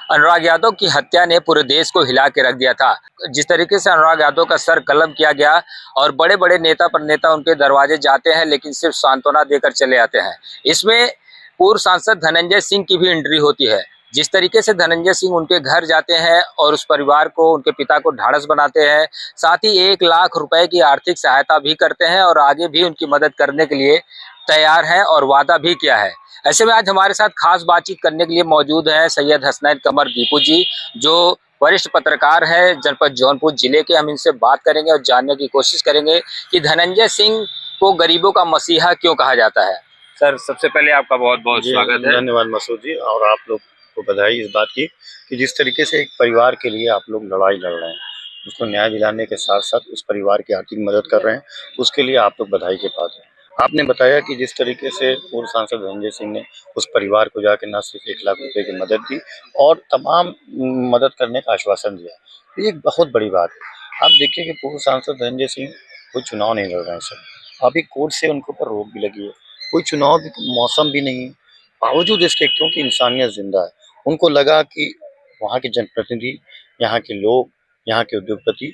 अनुराग यादव की हत्या ने पूरे देश को हिला के रख दिया था। जिस तरीके से अनुराग यादव का सर कलम किया गया और बड़े बड़े नेता पर नेता उनके दरवाजे जाते हैं लेकिन सिर्फ सांत्वना देकर चले आते हैं। इसमें पूर्व सांसद धनंजय सिंह की भी एंट्री होती है। जिस तरीके से धनंजय सिंह उनके घर जाते हैं और उस परिवार को, उनके पिता को ढाढ़स बनाते हैं, साथ ही 1 लाख रुपए की आर्थिक सहायता भी करते हैं और आगे भी उनकी मदद करने के लिए तैयार हैं और वादा भी किया है। ऐसे में आज हमारे साथ खास बातचीत करने के लिए मौजूद हैं सैयद हसनैन कमर दीपू जी, जो वरिष्ठ पत्रकार हैं जनपद जौनपुर जिले के। हम इनसे बात करेंगे और जानने की कोशिश करेंगे कि धनंजय सिंह को गरीबों का मसीहा क्यों कहा जाता है। सर, सबसे पहले आपका बहुत बहुत स्वागत है। धन्यवाद मसूद जी, और आप लोग को बधाई इस बात की कि जिस तरीके से एक परिवार के लिए आप लोग लड़ाई लड़ रहे हैं, उसको न्याय दिलाने के साथ साथ उस परिवार की आर्थिक मदद कर रहे हैं, उसके लिए आप लोग बधाई के पात्र हैं। आपने बताया कि जिस तरीके से पूर्व सांसद धनंजय सिंह ने उस परिवार को जाकर न सिर्फ 1 लाख रुपए की मदद दी और तमाम मदद करने का आश्वासन दिया, तो ये एक बहुत बड़ी बात है। आप देखिए कि पूर्व सांसद धनंजय सिंह कोई चुनाव नहीं लड़ रहे हैं सर, अभी कोर्ट से उनके ऊपर रोक भी लगी है, कोई चुनाव भी, मौसम भी नहीं है, बावजूद इसके क्योंकि इंसानियत जिंदा है, उनको लगा कि वहाँ के जनप्रतिनिधि, यहाँ के लोग, यहाँ के उद्योगपति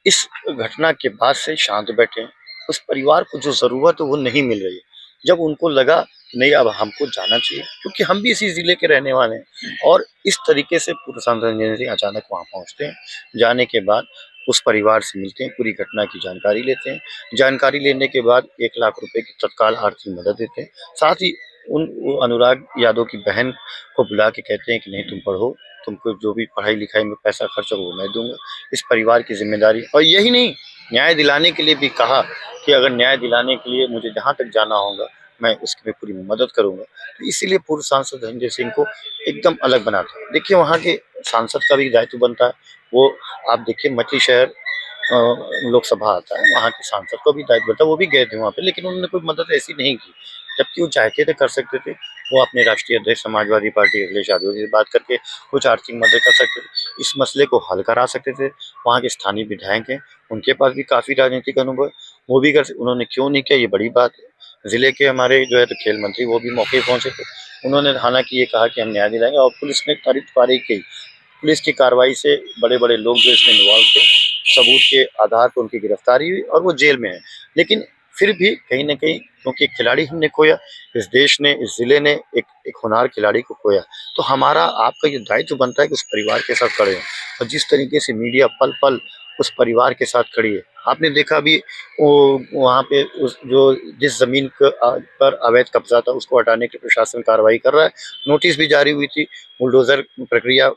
इस घटना के बाद से शांत बैठे हैं। उस परिवार को जो जरूरत है वो नहीं मिल रही है। जब उनको लगा कि नहीं, अब हमको जाना चाहिए, क्योंकि हम भी इसी जिले के रहने वाले हैं, और इस तरीके से पूर्व सांसद धनंजय सिंह अचानक वहाँ पहुँचते हैं। जाने के बाद उस परिवार से मिलते हैं, पूरी घटना की जानकारी लेते हैं। जानकारी लेने के बाद 1 लाख रुपए की तत्काल आर्थिक मदद देते हैं। साथ ही उन अनुराग यादव की बहन को बुला के कहते हैं कि नहीं, तुम पढ़ो, तुमको जो भी पढ़ाई लिखाई में पैसा खर्च हो वो मैं दूंगा, इस परिवार की जिम्मेदारी। और यही नहीं, न्याय दिलाने के लिए भी कहा कि अगर न्याय दिलाने के लिए मुझे जहाँ तक जाना होगा मैं उसकी पूरी मदद करूंगा। तो इसीलिए पूर्व सांसद धनंजय सिंह को एकदम अलग बनाता है। देखिए, वहाँ के सांसद का भी दायित्व बनता है। वो आप देखिए, मछली शहर लोकसभा आता है, वहाँ के सांसद को भी दायित्व बनता है, वो भी गए थे वहाँ पे, लेकिन उन्होंने कोई मदद ऐसी नहीं की। जबकि वो चाहते थे, कर सकते थे, वो अपने राष्ट्रीय अध्यक्ष समाजवादी पार्टी अखिलेश यादव जी से बात करके कुछ आर्थिक मदद कर सकते थे, इस मसले को हल करा सकते थे। वहाँ के स्थानीय विधायक हैं, उनके पास भी काफी राजनीतिक अनुभव है, वो भी कर सकते, उन्होंने क्यों नहीं किया, ये बड़ी बात है। जिले के हमारे जो है तो खेल मंत्री, वो भी मौके पहुंचे थे, उन्होंने हालांकि ये कहा कि हम न्याय दिलाएंगे, और पुलिस ने तारीफ की। पुलिस की कार्रवाई से बड़े बड़े लोग जो इसमें इन्वॉल्व थे, सबूत के आधार पर उनकी गिरफ्तारी हुई और वो जेल में है। लेकिन फिर भी कहीं ना कहीं, क्योंकि एक खिलाड़ी हमने खोया, इस देश ने, इस जिले ने एक होनहार खिलाड़ी को खोया, तो हमारा, आपका ये दायित्व बनता है कि उस परिवार के साथ खड़े हैं। और जिस तरीके से मीडिया पल पल उस परिवार के साथ खड़ी है, आपने देखा भी वहाँ पे उस जो जिस जमीन पर अवैध कब्जा था उसको हटाने की प्रशासन कार्रवाई कर रहा है। नोटिस भी जारी हुई थी, बुलडोजर प्रक्रिया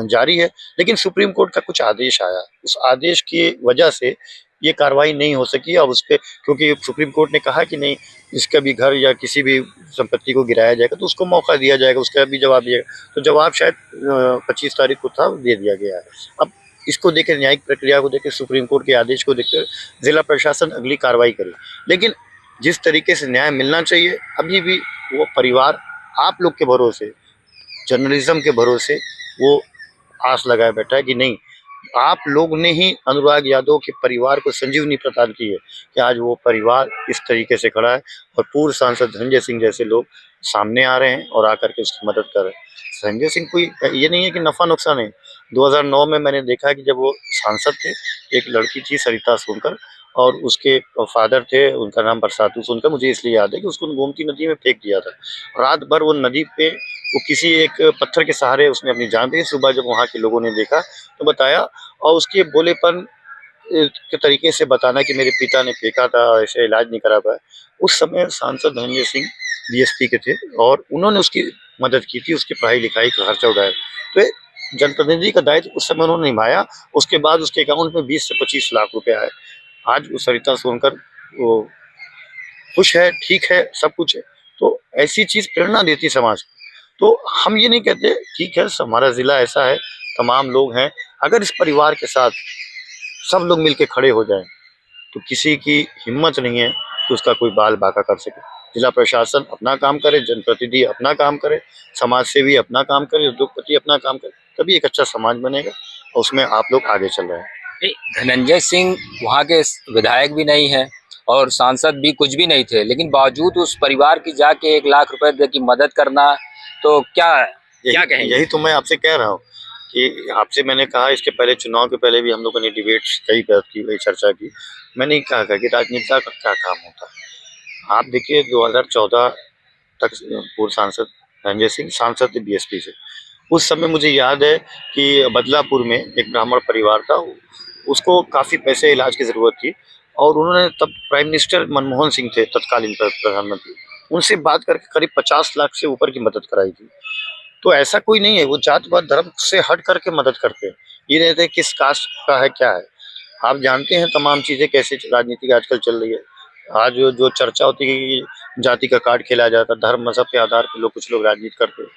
जारी है, लेकिन सुप्रीम कोर्ट का कुछ आदेश आया, उस आदेश की वजह से ये कार्रवाई नहीं हो सकी। अब उस पे, क्योंकि सुप्रीम कोर्ट ने कहा कि नहीं, इसका भी घर या किसी भी संपत्ति को गिराया जाएगा तो उसको मौका दिया जाएगा, उसका भी जवाब दिया, तो जवाब शायद 25 तारीख को था, दे दिया गया है। अब इसको देकर, न्यायिक प्रक्रिया को देकर, सुप्रीम कोर्ट के आदेश को देखकर जिला प्रशासन अगली कार्रवाई करे। लेकिन जिस तरीके से न्याय मिलना चाहिए, अभी भी वो परिवार आप लोग के भरोसे, जर्नलिज्म के भरोसे वो आस लगाए बैठा है कि नहीं, आप लोग ने ही अनुराग यादव के परिवार को संजीवनी प्रदान की है कि आज वो परिवार इस तरीके से खड़ा है, और पूर्व सांसद धनंजय सिंह जैसे लोग सामने आ रहे हैं और आकर के उसकी मदद कर रहे हैं। संजय सिंह कोई ये नहीं है कि नफा नुकसान है। 2009 में मैंने देखा कि जब वो सांसद थे, एक लड़की थी सरिता सोनकर, और उसके फादर थे, उनका नाम बरसातू सोनकर, मुझे इसलिए याद है कि उसको गोमती नदी में फेंक दिया था। रात भर वो नदी पे, वो किसी एक पत्थर के सहारे उसने अपनी जान दी। सुबह जब वहाँ के लोगों ने देखा तो बताया, और उसके बोलेपन के तरीके से बताना कि मेरे पिता ने फेंका था, ऐसे इलाज नहीं करा पाया। उस समय सांसद धनंजय सिंह डीएसपी के थे और उन्होंने उसकी मदद की थी, उसकी पढ़ाई लिखाई का खर्चा उठाया। तो जनप्रतिनिधि का दायित्व उस समय उन्होंने निभाया। उसके बाद उसके अकाउंट में 20 से 25 लाख रुपए आए। आज वो सरिता सोनकर वो खुश है, ठीक है, सब कुछ है। तो ऐसी चीज प्रेरणा देती समाज को। तो हम ये नहीं कहते, ठीक है, हमारा जिला ऐसा है, तमाम लोग हैं, अगर इस परिवार के साथ सब लोग मिलके खड़े हो जाएं तो किसी की हिम्मत नहीं है कि उसका कोई बाल बाका कर सके। जिला प्रशासन अपना काम करे, जनप्रतिनिधि अपना काम करे, समाज सेवी अपना काम करे, उद्योगपति अपना काम करे, तभी एक अच्छा समाज बनेगा, और उसमें आप लोग आगे चल रहे हैं। धनंजय सिंह वहाँ के विधायक भी नहीं है और सांसद भी कुछ भी नहीं थे, लेकिन बावजूद उस परिवार की जाके 1 लाख रुपए की मदद करना, तो क्या क्या कहेंगे? यही तो मैं आपसे कह रहा हूँ कि आपसे मैंने कहा, इसके पहले चुनाव के पहले भी हम लोगों ने डिबेट्स कई बात की, कई चर्चा की। मैंने ही कहा था कि राजनेता का क्या काम होता है। आप देखिए 2014 तक पूर्व सांसद रंजय सिंह सांसद थे बीएसपी से। उस समय मुझे याद है कि बदलापुर में एक ब्राह्मण परिवार था, उसको काफ़ी पैसे इलाज की ज़रूरत थी, और उन्होंने तब प्राइम मिनिस्टर मनमोहन सिंह थे, तत्कालीन प्रधानमंत्री, उनसे बात करके करीब 50 लाख से ऊपर की मदद कराई थी। तो ऐसा कोई नहीं है, वो जात-पात धर्म से हट करके मदद करते हैं। ये नहीं देखते किस कास्ट का है, क्या है। आप जानते हैं तमाम चीज़ें कैसे राजनीति आजकल चल रही है। आज जो चर्चा होती है कि जाति का कार्ड खेला जाता है, धर्म मज़हब के आधार पर कुछ लोग राजनीति करते हैं।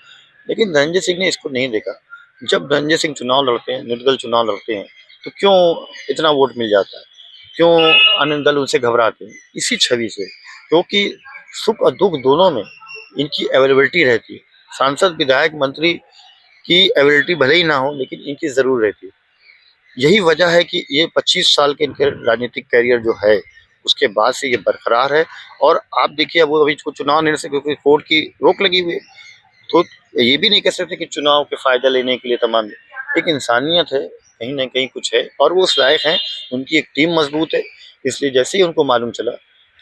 लेकिन धनंजय सिंह ने इसको नहीं देखा। जब धनंजय सिंह चुनाव लड़ते हैं, निर्दल चुनाव लड़ते हैं, तो क्यों इतना वोट मिल जाता है? क्यों अन्य दल उनसे घबराते हैं? इसी छवि से, क्योंकि सुख और दुख दोनों में इनकी अवेलेबिलिटी रहती है। सांसद, विधायक, मंत्री की अवेलेबिलिटी भले ही ना हो, लेकिन इनकी ज़रूर रहती है। यही वजह है कि ये 25 साल के इनके राजनीतिक करियर जो है, उसके बाद से ये बरकरार है। और आप देखिए, अब वो अभी चुनाव नहीं लड़ सकते क्योंकि कोर्ट की रोक लगी हुई है। तो ये भी नहीं कह सकते कि चुनाव के फायदा लेने के लिए तमाम, एक इंसानियत है, कहीं ना कहीं कुछ है, और वो उस लायक हैं। उनकी एक टीम मजबूत है, इसलिए जैसे ही उनको मालूम चला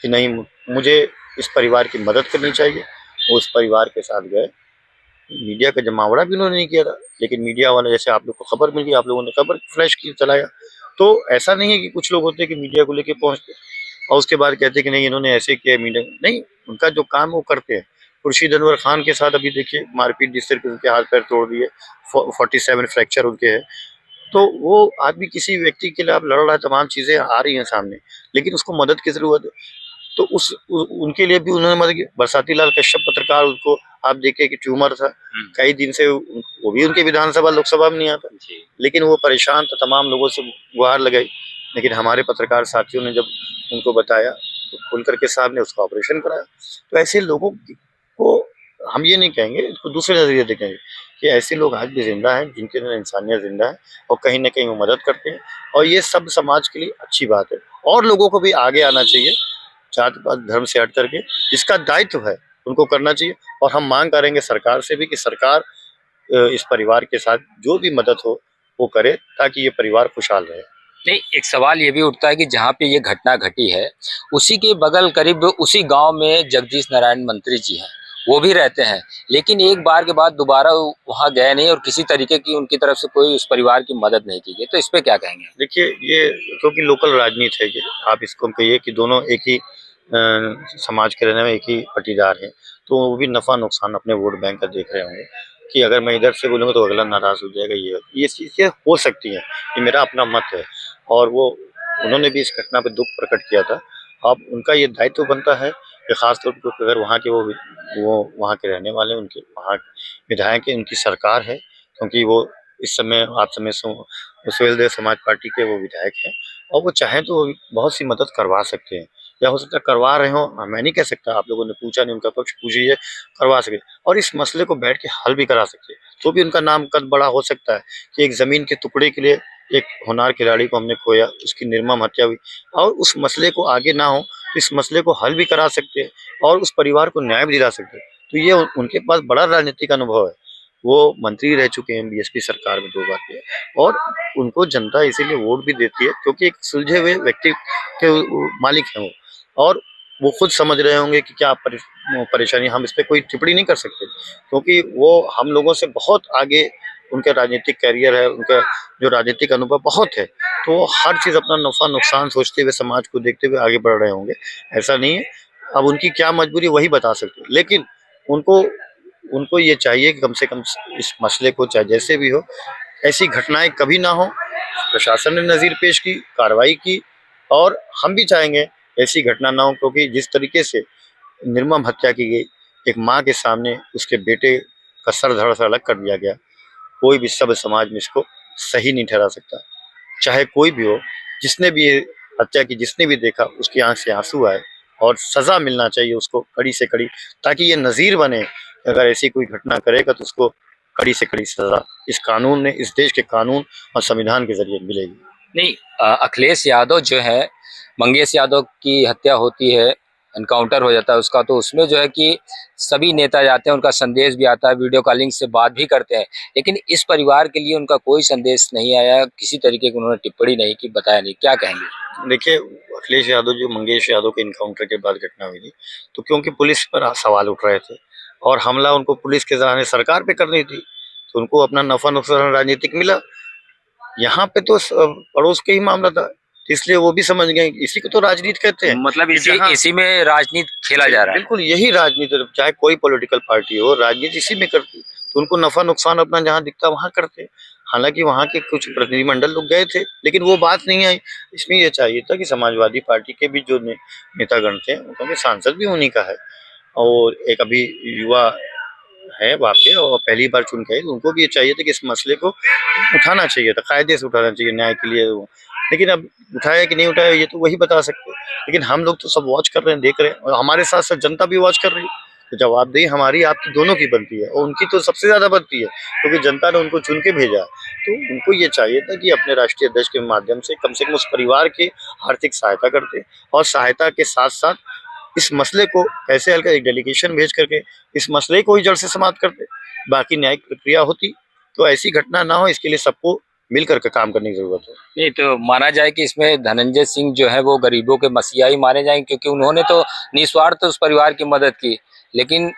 कि नहीं, मुझे इस परिवार की मदद करनी चाहिए, वो उस परिवार के साथ गए। मीडिया का जमावड़ा भी उन्होंने नहीं किया था, लेकिन मीडिया वाले, जैसे आप लोग को खबर मिल गई, आप लोगों ने खबर फ्लैश की, चलाया। तो ऐसा नहीं है कि कुछ लोग होते हैं कि मीडिया को लेके पहुंचते और उसके बाद कहते हैं कि नहीं, इन्होंने ऐसे किया, मीडिया नहीं, उनका जो काम वो करते हैं। खुर्शीद अनवर खान के साथ अभी देखिए मारपीट, जिस तरीके उनके हाथ पैर तोड़ दिए, 47 फ्रैक्चर उनके हैं। तो वो आदमी, किसी व्यक्ति के लिए आप लड़ रहा है, तमाम चीजें आ रही हैं सामने, लेकिन उसको मदद की जरूरत है। तो उनके लिए भी उन्होंने मदद की। बरसाती लाल कश्यप पत्रकार, उनको आप देखिए कि ट्यूमर था, कई दिन से वो भी उनके विधानसभा लोकसभा में नहीं आता, लेकिन वो परेशान था, तमाम लोगों से गुहार लगाई। लेकिन हमारे पत्रकार साथियों ने जब उनको बताया, तो खुल करके साहब ने उसका ऑपरेशन कराया। तो ऐसे लोगों को हम ये नहीं कहेंगे, इसको दूसरे नजरिए देखेंगे कि ऐसे लोग आज भी जिंदा हैं, जिनके अंदर इंसानियत जिंदा है, और कहीं ना कहीं वो मदद करते हैं। और ये सब समाज के लिए अच्छी बात है, और लोगों को भी आगे आना चाहिए, जात पात धर्म से हट करके, जिसका दायित्व है उनको करना चाहिए। और हम मांग करेंगे सरकार से भी कि सरकार इस परिवार के साथ जो भी मदद हो वो करे, ताकि ये परिवार खुशहाल रहे। नहीं, एक सवाल ये भी उठता है कि जहाँ पे ये घटना घटी है, उसी के बगल करीब उसी गांव में जगदीश नारायण मंत्री जी हैं, वो भी रहते हैं, लेकिन एक बार के बाद दोबारा वहां गए नहीं और किसी तरीके की उनकी तरफ से कोई उस परिवार की मदद नहीं की गई। तो इस पे क्या कहेंगे? देखिए, ये क्योंकि लोकल राजनीति है, ये आप इसको कहिए कि दोनों एक ही समाज के रहने में, एक ही पटीदार हैं, तो वो भी नफा नुकसान अपने वोट बैंक का देख रहे होंगे कि अगर मैं इधर से बोलूँगा तो अगला नाराज हो जाएगा। ये चीज़ें हो सकती हैं, ये मेरा अपना मत है। और वो, उन्होंने भी इस घटना पे दुख प्रकट किया था। अब उनका ये दायित्व बनता है कि खासतौर पर अगर वहाँ के वो वहाँ के रहने वाले, उनके वहाँ विधायक हैं, उनकी सरकार है, क्योंकि वो इस समय, आप समय सुहेलदेव समाज पार्टी के वो विधायक हैं, और वो चाहें तो बहुत सी मदद करवा सकते हैं, या हो सकता है करवा रहे हो, मैं नहीं कह सकता, आप लोगों ने पूछा नहीं, उनका पक्ष पूछिए, करवा सके, और इस मसले को बैठ के हल भी करा सकते हैं। तो भी उनका नाम कद बड़ा हो सकता है कि एक जमीन के टुकड़े के लिए एक होनहार खिलाड़ी को हमने खोया, उसकी निर्मम हत्या हुई, और उस मसले को आगे ना हो तो इस मसले को हल भी करा सकते हैं, और उस परिवार को न्याय भी दिला सकते हैं। तो ये उनके पास बड़ा राजनीतिक अनुभव है। वो मंत्री रह चुके हैं बीएसपी सरकार में 2 बार के, और उनको जनता इसीलिए वोट भी देती है क्योंकि एक सुलझे हुए व्यक्ति के मालिक हैं वो। और वो खुद समझ रहे होंगे कि क्या परेशानी, हम इस पे कोई टिप्पणी नहीं कर सकते, क्योंकि वो हम लोगों से बहुत आगे उनका राजनीतिक कैरियर है, उनका जो राजनीतिक अनुभव बहुत है। तो वो हर चीज़ अपना नफा नुकसान सोचते हुए, समाज को देखते हुए आगे बढ़ रहे होंगे, ऐसा नहीं है। अब उनकी क्या मजबूरी वही बता सकते हैं, लेकिन उनको उनको ये चाहिए कि कम से कम इस मसले को, चाहे जैसे भी हो, ऐसी घटनाएं कभी ना हो। प्रशासन ने नज़ीर पेश की, कार्रवाई की, और हम भी चाहेंगे ऐसी घटना ना हो, क्योंकि जिस तरीके से निर्मम हत्या की गई, एक माँ के सामने उसके बेटे का सर धड़ से अलग कर दिया गया, कोई भी सभ्य समाज में इसको सही नहीं ठहरा सकता। चाहे कोई भी हो, जिसने भी ये हत्या की, जिसने भी देखा, उसकी आंख से आंसू आए, और सजा मिलना चाहिए उसको कड़ी से कड़ी, ताकि ये नज़ीर बने। अगर ऐसी कोई घटना करेगा तो उसको कड़ी से कड़ी सजा इस कानून ने, इस देश के कानून और संविधान के जरिए मिलेगी। नहीं, अखिलेश यादव जो है, मंगेश यादव की हत्या होती है, एनकाउंटर हो जाता है उसका, तो उसमें जो है कि सभी नेता जाते हैं, उनका संदेश भी आता है, वीडियो कॉलिंग से बात भी करते हैं, लेकिन इस परिवार के लिए उनका कोई संदेश नहीं आया, किसी तरीके की उन्होंने टिप्पणी नहीं की, बताया नहीं, क्या कहेंगे? देखिए, अखिलेश यादव जो मंगेश यादव के इनकाउंटर के बाद घटना हुई थी, तो क्योंकि पुलिस पर सवाल उठ रहे थे और हमला उनको पुलिस के ज़रिए सरकार पे करनी थी, तो उनको अपना नफा नुकसान राजनीतिक मिला। यहाँ पे तो पड़ोस के ही मामला था, इसलिए वो भी समझ गए इसी को तो राजनीति कहते हैं। मतलब कि इसी में राजनीति खेला जा रहा है। बिल्कुल यही राजनीति है, चाहे कोई पॉलिटिकल पार्टी हो, राजनीति इसी में करती। तो उनको नफा नुकसान अपना जहाँ दिखता वहां करते। हालांकि वहां के कुछ प्रतिनिधिमंडल लोग गए थे, लेकिन वो बात नहीं आई। इसमें ये चाहिए था कि समाजवादी पार्टी के भी जो नेतागण थे, क्योंकि सांसद भी उन्हीं का है और एक अभी युवा है वहाँ पे और पहली बार चुन के आए, तो उनको भी ये चाहिए था कि इस मसले को उठाना चाहिए था, कायदे से उठाना चाहिए न्याय के लिए। लेकिन अब उठाया कि नहीं उठाया ये तो वही बता सकते हैं। लेकिन हम लोग तो सब वॉच कर रहे हैं, देख रहे हैं, और हमारे साथ साथ जनता भी वॉच कर रही है। तो जवाबदेही हमारी आपकी दोनों की बनती है और उनकी तो सबसे ज्यादा बनती है, क्योंकि जनता ने उनको चुन के भेजा है। तो उनको ये चाहिए था कि अपने राष्ट्रीय अध्यक्ष के माध्यम से कम उस परिवार की आर्थिक सहायता करते और सहायता के साथ साथ इस मसले को कैसे हल कर एक डेलीगेशन भेज करके इस मसले को ही जड़ से समाप्त करते। बाकी न्यायिक प्रक्रिया होती तो ऐसी घटना ना हो, इसके लिए सबको मिल करके काम करने की जरूरत है। नहीं तो माना जाए कि इसमें धनंजय सिंह जो है वो गरीबों के मसीहा ही माने जाएंगे, क्योंकि उन्होंने तो निस्वार्थ उस परिवार की मदद की, लेकिन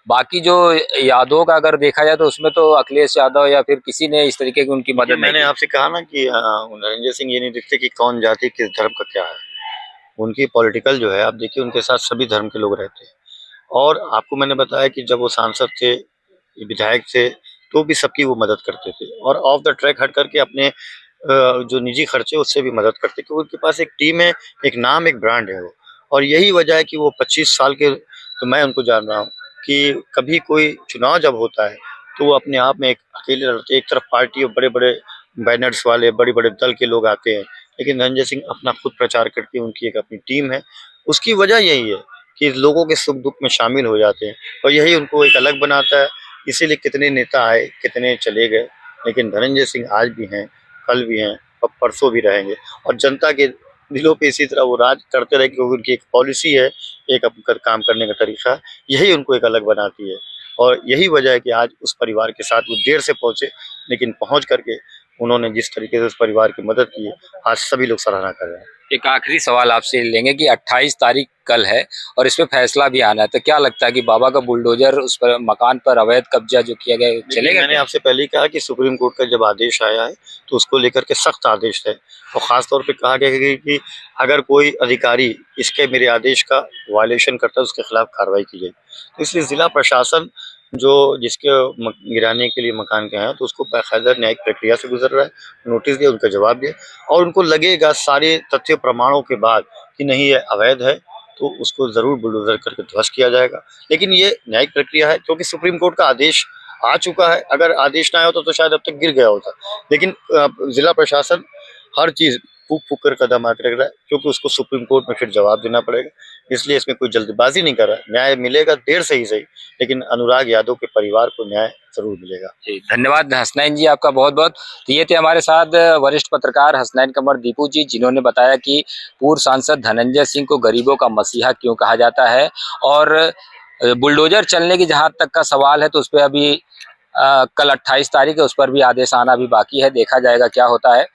बाकी जो यादव का अगर देखा जाए तो उसमें तो अखिलेश यादव या फिर किसी ने इस तरीके की उनकी मदद नहीं मैंने की। आपसे कहा ना कि धनंजय सिंह ये नहीं देखते कि कौन जाति किस धर्म का क्या है। उनकी पॉलिटिकल जो है, आप देखिए उनके साथ सभी धर्म के लोग रहते हैं। और आपको मैंने बताया कि जब वो सांसद थे, विधायक थे, तो भी सबकी वो मदद करते थे और ऑफ द ट्रैक हट करके अपने जो निजी खर्चे उससे भी मदद करते, क्योंकि उनके पास एक टीम है, एक नाम, एक ब्रांड है वो। और यही वजह है कि वो 25 साल के, तो मैं उनको जान रहा हूँ कि कभी कोई चुनाव जब होता है तो वो अपने आप में एक अकेले लड़ते। एक तरफ पार्टी और बड़े बड़े बैनर्स वाले बड़े बड़े दल के लोग आते हैं, लेकिन रंजय सिंह अपना खुद प्रचार करके, उनकी एक अपनी टीम है। उसकी वजह यही है कि लोगों के सुख दुख में शामिल हो जाते हैं और यही उनको एक अलग बनाता है। इसीलिए कितने नेता आए, कितने चले गए, लेकिन धनंजय सिंह आज भी हैं, कल भी हैं और परसों भी रहेंगे। और जनता के दिलों पे इसी तरह वो राज करते रहे, क्योंकि उनकी एक पॉलिसी है, एक काम करने का तरीका है, यही उनको एक अलग बनाती है। और यही वजह है कि आज उस परिवार के साथ वो देर से पहुंचे, लेकिन पहुंच करके उन्होंने जिस तरीके से उस परिवार की मदद की है, आज सभी लोग सराहना कर रहे हैं। एक आखिरी सवाल आपसे लेंगे कि 28 तारीख कल है और इस पे फैसला भी आना है, तो क्या लगता है कि बाबा का बुलडोजर उस पर मकान पर अवैध कब्जा जो किया गया चलेगा? मैंने आपसे पहले ही कहा कि सुप्रीम कोर्ट का जब आदेश आया है तो उसको लेकर के सख्त आदेश है और खास तौर पे कहा गया है कि अगर कोई अधिकारी इसके मेरे आदेश का वायलेशन करता है उसके खिलाफ कार्रवाई की जाए। तो इसलिए जिला प्रशासन जो जिसके गिराने के लिए मकान के हैं, तो उसको बाकायदा न्यायिक प्रक्रिया से गुजर रहा है, नोटिस दिया, उनका जवाब दिया और उनको लगेगा सारे तथ्य प्रमाणों के बाद कि नहीं ये अवैध है, तो उसको जरूर बुलडोजर करके ध्वस्त किया जाएगा। लेकिन ये न्यायिक प्रक्रिया है, क्योंकि सुप्रीम कोर्ट का आदेश आ चुका है। अगर आदेश ना आया होता तो शायद अब तक गिर गया होता। लेकिन जिला प्रशासन हर चीज फूक फूक कर कदम आके रख रहा है, क्योंकि उसको सुप्रीम कोर्ट में फिर जवाब देना पड़ेगा। इसलिए इसमें कोई जल्दबाजी नहीं कर रहा है। न्याय मिलेगा, देर से ही सही, लेकिन अनुराग यादव के परिवार को न्याय जरूर मिलेगा। जी, धन्यवाद हसनैन जी आपका बहुत बहुत। तो ये थे हमारे साथ वरिष्ठ पत्रकार हसनैन कमर दीपू जी, जिन्होंने बताया कि पूर्व सांसद धनंजय सिंह को गरीबों का मसीहा क्यों कहा जाता है, और बुलडोजर चलने की जहां तक का सवाल है तो उस पर अभी कल 28 तारीख है, उस पर भी आदेश आना भी बाकी है, देखा जाएगा क्या होता है।